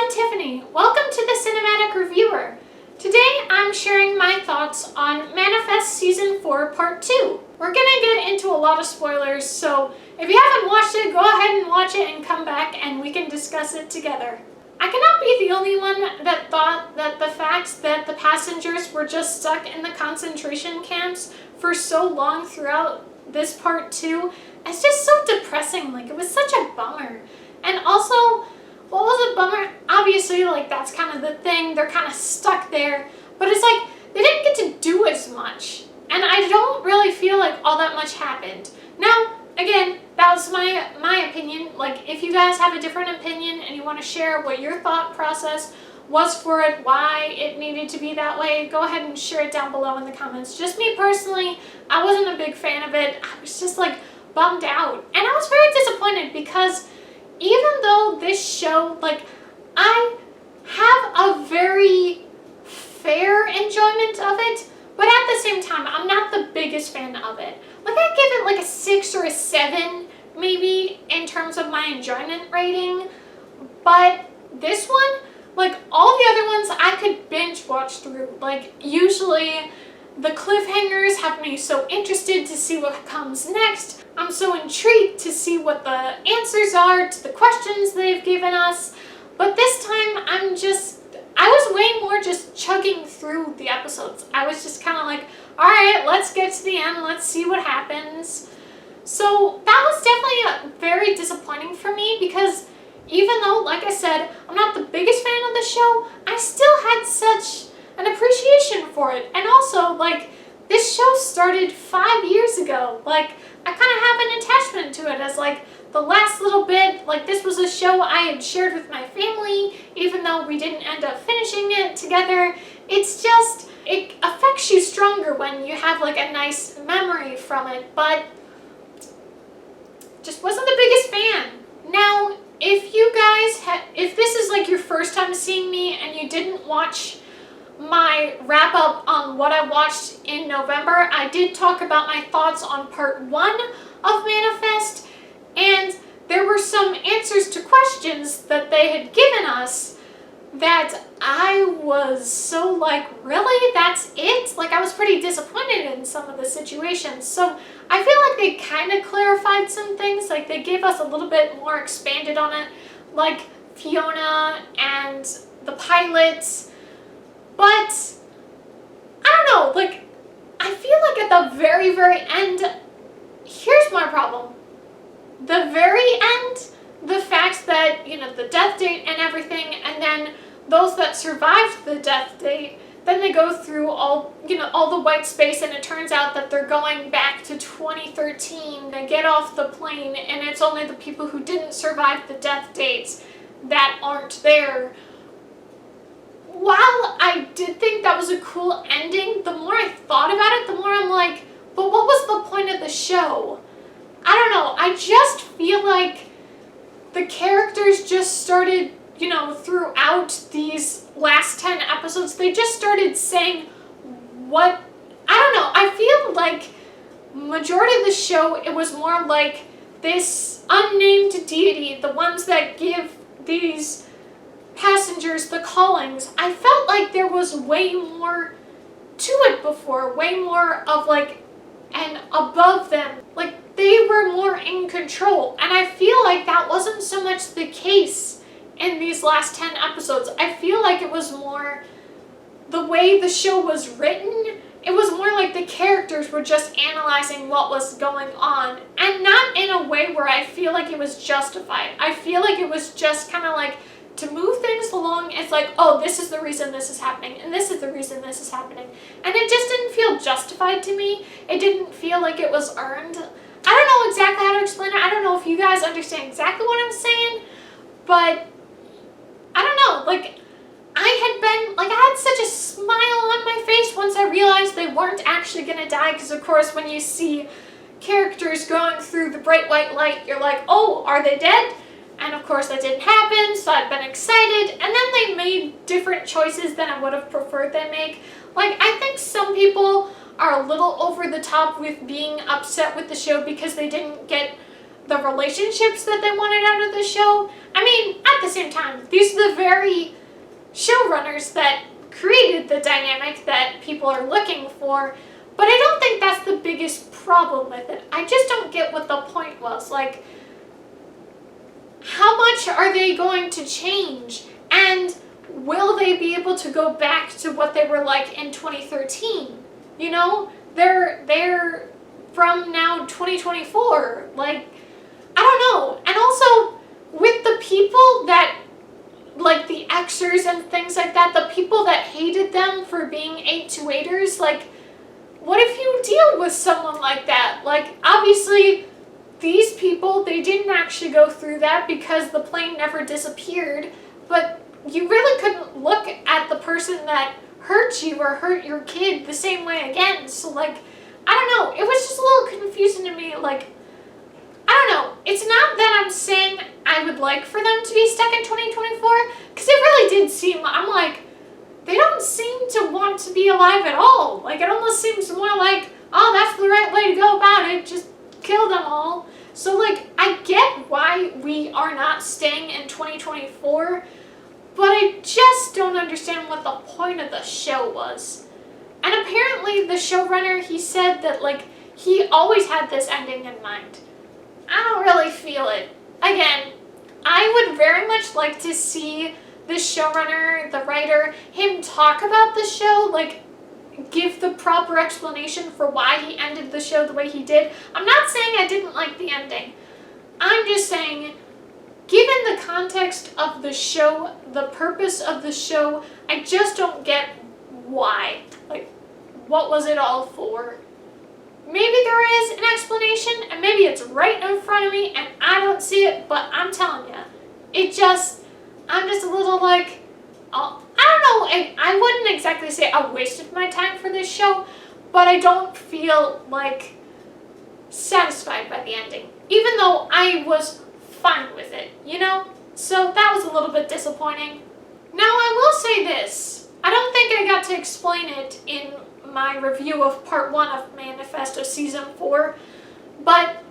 I'm Tiffany. Welcome to the Cinematic Reviewer. Today I'm sharing my thoughts on Manifest Season 4 Part 2. We're gonna get into a lot of spoilers, so if you haven't watched it, go ahead and watch it and come back and we can discuss it together. I cannot be the only one that thought that the fact that the passengers were just stuck in the concentration camps for so long throughout this Part 2 is just so depressing. Like, it was such a bummer. And also, what was a bummer? Obviously, like, that's kind of the thing. They're kind of stuck there. But it's like, they didn't get to do as much. And I don't really feel like all that much happened. Now, again, that was my opinion. Like, if you guys have a different opinion and you want to share what your thought process was for it, why it needed to be that way, go ahead and share it down below in the comments. Just me personally, I wasn't a big fan of it. I was just, like, bummed out. And I was very disappointed because even though this show, like, I have a very fair enjoyment of it, but at the same time, I'm not the biggest fan of it. Like, I'd give it like a 6 or a 7, maybe, in terms of my enjoyment rating. But this one, like, all the other ones, I could binge watch through. Like, usually the cliffhangers have me so interested to see what comes next. I'm so intrigued to see what the answers are to the questions they've given us. But this time, I was way more just chugging through the episodes. I was just kind of like, all right, let's get to the end. Let's see what happens. So that was definitely very disappointing for me because even though, like I said, I'm not the biggest fan of the show, I still had such an appreciation for it. And also, like, this show started 5 years ago. Like, I kind of have an attachment to it as, like, the last little bit. Like, this was a show I had shared with my family, even though we didn't end up finishing it together. It's just, it affects you stronger when you have, like, a nice memory from it, but just wasn't the biggest fan. Now, if you guys if this is, like, your first time seeing me and you didn't watch my wrap up on what I watched in November, I did talk about my thoughts on Part 1 of Manifest, and there were some answers to questions that they had given us that I was so like, really? That's it? Like, I was pretty disappointed in some of the situations. So I feel like they kind of clarified some things. Like, they gave us a little bit more expanded on it, like Fiona and the pilots. But I don't know, like, I feel like at the very, very end, here's my problem. The very end, the fact that, you know, the death date and everything, and then those that survived the death date, then they go through all, you know, all the white space, and it turns out that they're going back to 2013. They get off the plane, and it's only the people who didn't survive the death dates that aren't there. While I did think that was a cool ending, the more I thought about it, the more I'm like, but what was the point of the show? I don't know, I just feel like the characters just started, you know, throughout these last 10 episodes, they just started saying what, I don't know, I feel like majority of the show, it was more like this unnamed deity, the ones that give these passengers the callings. I felt like there was way more to it before, way more of, like, and above them. Like, they were more in control. And I feel like that wasn't so much the case in these last 10 episodes. I feel like it was more the way the show was written. It was more like the characters were just analyzing what was going on. And not in a way where I feel like it was justified. I feel like it was just kind of like, to move things along, it's like, oh, this is the reason this is happening, and this is the reason this is happening. And it just didn't feel justified to me. It didn't feel like it was earned. I don't know exactly how to explain it. I don't know if you guys understand exactly what I'm saying, but I don't know, like, I had such a smile on my face once I realized they weren't actually gonna die, because of course when you see characters going through the bright white light, you're like, oh, are they dead? And of course that didn't happen, so I'd been excited, and then they made different choices than I would have preferred they make. Like, I think some people are a little over the top with being upset with the show because they didn't get the relationships that they wanted out of the show. I mean, at the same time, these are the very showrunners that created the dynamic that people are looking for, but I don't think that's the biggest problem with it. I just don't get what the point was. Like, how much are they going to change? And will they be able to go back to what they were like in 2013? You know, they're from now 2024. Like, I don't know. And also, with the people that, like the Xers and things like that, the people that hated them for being 828ers, like, what if you deal with someone like that? Like, obviously, these people, they didn't actually go through that because the plane never disappeared, but you really couldn't look at the person that hurt you or hurt your kid the same way again. So, like, I don't know. It was just a little confusing to me. Like, I don't know. It's not that I'm saying I would like for them to be stuck in 2024, because it really did seem, I'm like, they don't seem to want to be alive at all. Like, it almost seems more like, oh, that's the right way to go about it. Just kill them all. So, like, I get why we are not staying in 2024, but I just don't understand what the point of the show was. And apparently the showrunner, he said that, like, he always had this ending in mind. I don't really feel it. Again, I would very much like to see the showrunner, the writer, him talk about the show, like, give the proper explanation for why he ended the show the way he did. I'm not saying I didn't like the ending. I'm just saying, given the context of the show, the purpose of the show, I just don't get why. Like, what was it all for? Maybe there is an explanation, and maybe it's right in front of me, and I don't see it, but I'm telling you, I'm just a little like, oh, I don't know, I wouldn't exactly say I wasted my time for this show, but I don't feel, like, satisfied by the ending, even though I was fine with it, you know? So that was a little bit disappointing. Now, I will say this. I don't think I got to explain it in my review of part 1 of Manifesto Season 4, but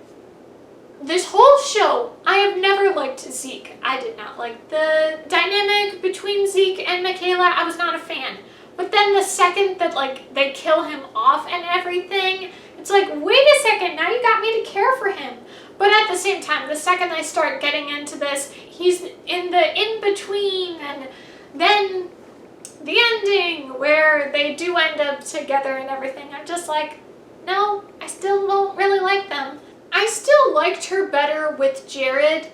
this whole show, I have never liked Zeke. I did not like the dynamic between Zeke and Michaela. I was not a fan. But then the second that, like, they kill him off and everything, it's like, wait a second, now you got me to care for him. But at the same time, the second I start getting into this, he's in the in-between, and then the ending where they do end up together and everything, I'm just like, no, I still don't really like them. I still liked her better with Jared,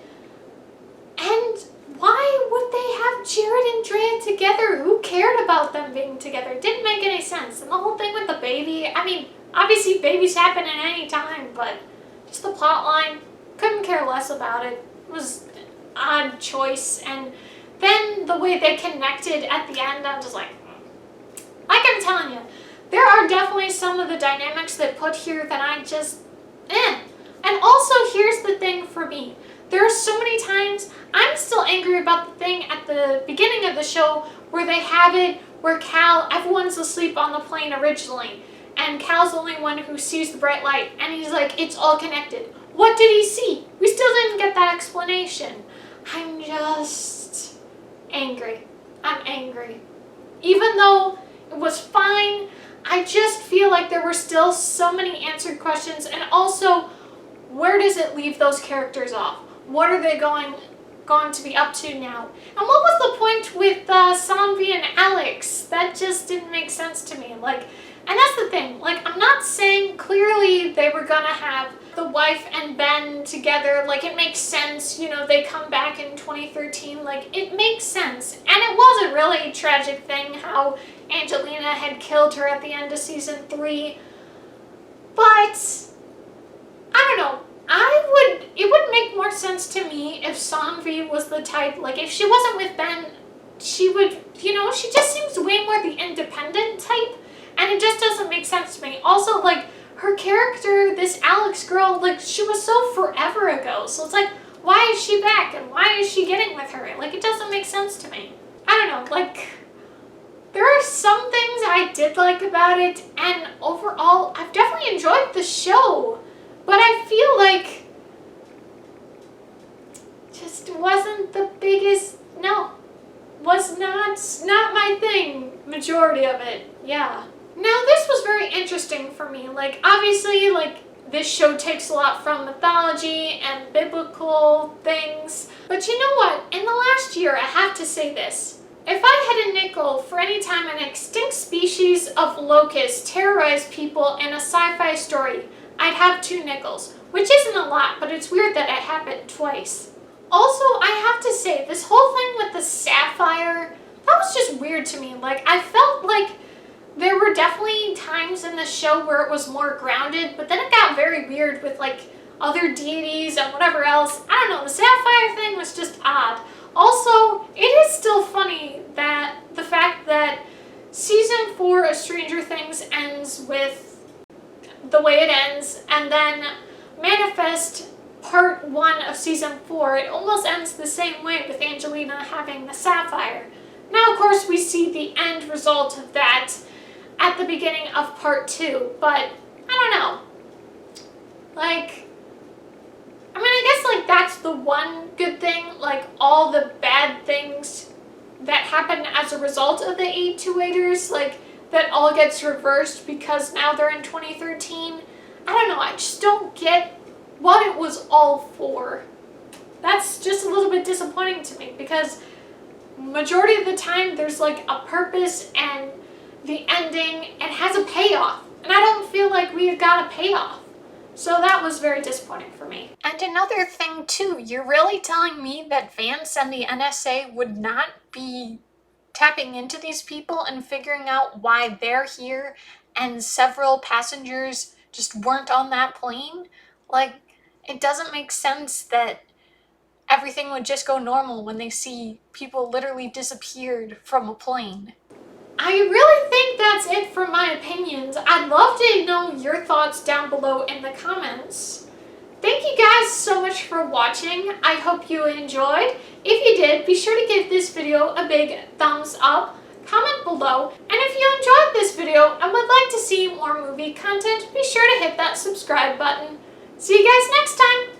and why would they have Jared and Drea together? Who cared about them being together? It didn't make any sense. And the whole thing with the baby, I mean, obviously babies happen at any time, but just the plot line, couldn't care less about it. It was an odd choice, and then the way they connected at the end, I'm just like I'm telling you, there are definitely some of the dynamics that put here that I just, And also, here's the thing for me. There are so many times I'm still angry about the thing at the beginning of the show where they have it where Cal, everyone's asleep on the plane originally, and Cal's the only one who sees the bright light, and he's like, it's all connected. What did he see? We still didn't get that explanation. I'm just angry. I'm angry. Even though it was fine, I just feel like there were still so many answered questions, and also, where does it leave those characters off? What are they going to be up to now? And what was the point with Sanvi and Alex? That just didn't make sense to me. Like, and that's the thing. Like, I'm not saying clearly they were gonna have the wife and Ben together. Like, it makes sense. You know, they come back in 2013. Like, it makes sense. And it was a really tragic thing how Angelina had killed her at the end of season 3. But I don't know. It would make more sense to me if Sanvi was the type, like, if she wasn't with Ben, she would, you know, she just seems way more the independent type, and it just doesn't make sense to me. Also, like, her character, this Alex girl, like, she was so forever ago, so it's like, why is she back, and why is she getting with her? Like, it doesn't make sense to me. I don't know, like, there are some things I did like about it, and overall, I've definitely enjoyed the show. But I feel like just wasn't the biggest, no, was not my thing, majority of it, yeah. Now this was very interesting for me, like obviously like this show takes a lot from mythology and biblical things, but you know what, in the last year I have to say this. If I had a nickel for any time an extinct species of locust terrorized people in a sci-fi story, I'd have 2 nickels, which isn't a lot, but it's weird that it happened twice. Also, I have to say, this whole thing with the sapphire, that was just weird to me. Like, I felt like there were definitely times in the show where it was more grounded, but then it got very weird with like other deities and whatever else. I don't know, the sapphire thing was just odd. Also, it is still funny that the fact that season 4 of Stranger Things ends with the way it ends, and then Manifest part 1 of season 4, it almost ends the same way with Angelina having the sapphire. Now, of course, we see the end result of that at the beginning of part 2, but I don't know. Like, I mean, I guess like that's the one good thing, like all the bad things that happen as a result of the 828ers, like that all gets reversed because now they're in 2013. I don't know, I just don't get what it was all for. That's just a little bit disappointing to me because majority of the time there's like a purpose and the ending and has a payoff, and I don't feel like we got a payoff. So that was very disappointing for me. And another thing too, you're really telling me that Vance and the NSA would not be tapping into these people and figuring out why they're here and several passengers just weren't on that plane? Like, it doesn't make sense that everything would just go normal when they see people literally disappeared from a plane. I really think that's it for my opinions. I'd love to know your thoughts down below in the comments. Thank you guys so much for watching. I hope you enjoyed. If you did, be sure to give this video a big thumbs up, comment below, and if you enjoyed this video and would like to see more movie content, be sure to hit that subscribe button. See you guys next time!